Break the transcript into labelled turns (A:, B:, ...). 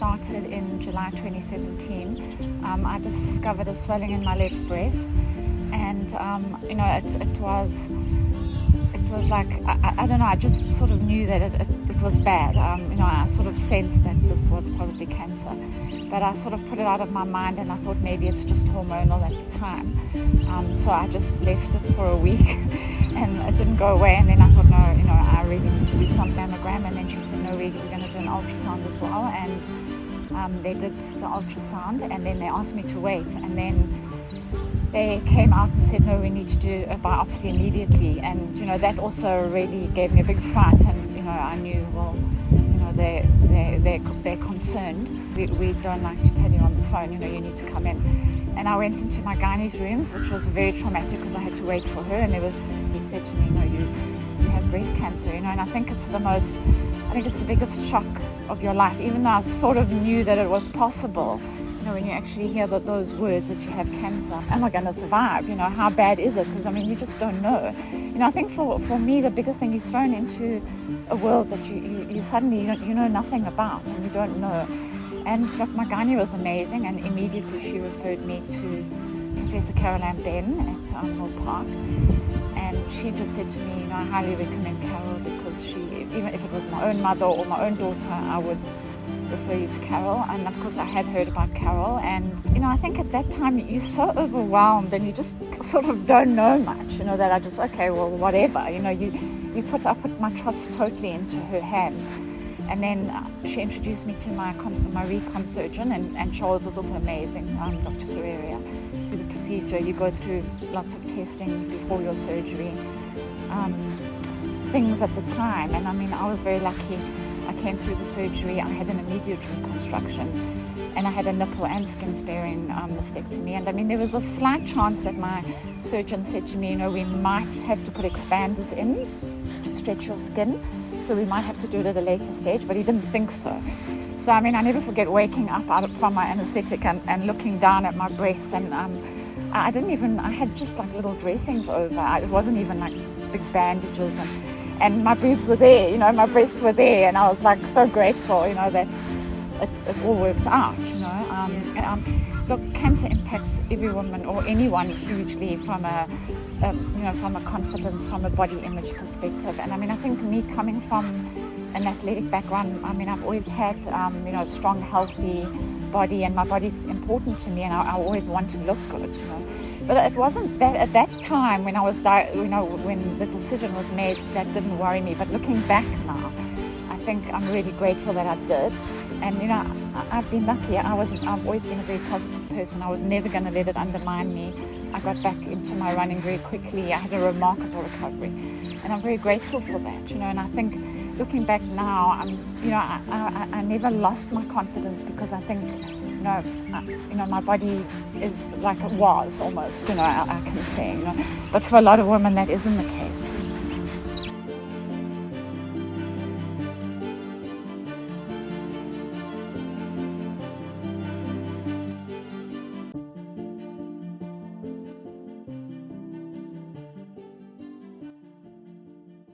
A: started in July 2017. I discovered a swelling in my left breast, and it was like, I don't know, I just sort of knew that it was bad. I sort of sensed that this was probably cancer, but I sort of put it out of my mind, and I thought maybe it's just hormonal at the time. So I just left it for a week and it didn't go away, and then I thought, no, I really need to do some mammogram. And then she said, no, we're going to do an ultrasound as well. And they did the ultrasound, and then they asked me to wait, and then they came out and said, no, we need to do a biopsy immediately. And that also really gave me a big fright, and I knew, well, they're concerned. We don't like to tell you on the phone, you need to come in. And I went into my gynae's rooms, which was very traumatic because I had to wait for her, and he said to me, no, you have breast cancer, and I think it's the biggest shock of your life, even though I sort of knew that it was possible. When you actually hear those words that you have cancer, am I going to survive? How bad is it? Because you just don't know. I think for me, the biggest thing is thrown into a world that you suddenly you know nothing about, and you don't know. And my gynae was amazing, and immediately she referred me to Professor Caroline Ben at Mill Park, and she just said to me, I highly recommend Carol, because even if it was my own mother or my own daughter, I would refer you to Carol. And of course I had heard about Carol, and I think at that time you're so overwhelmed and you just sort of don't know much, that I just, okay, well, whatever, I put my trust totally into her hands. And then she introduced me to my recon surgeon, and Charles was also amazing, Dr. Soreria. Do the procedure, you go through lots of testing before your surgery, things at the time. And I was very lucky. I came through the surgery, I had an immediate reconstruction, and I had a nipple and skin sparing mastectomy. And there was a slight chance that my surgeon said to me, we might have to put expanders in to stretch your skin. So we might have to do it at a later stage, but he didn't think so. So I never forget waking up from my anesthetic and looking down at my breasts, and I had just like little dressings over. It wasn't even like big bandages, and my boobs were there, my breasts were there, and I was like so grateful, that it all worked out, Look, cancer impacts every woman or anyone hugely from a confidence, from a body image perspective. And I think me coming from an athletic background, I've always had, a strong, healthy body, and my body's important to me, and I always want to look good, But it wasn't that at that time when I was, when the decision was made, that didn't worry me. But looking back now, I think I'm really grateful that I did. And I've been lucky. I've always been a very positive person. I was never going to let it undermine me. I got back into my running very quickly. I had a remarkable recovery, and I'm very grateful for that. And I think looking back now, I never lost my confidence, because I think my body is like it was almost. I can say. But for a lot of women, that isn't the case.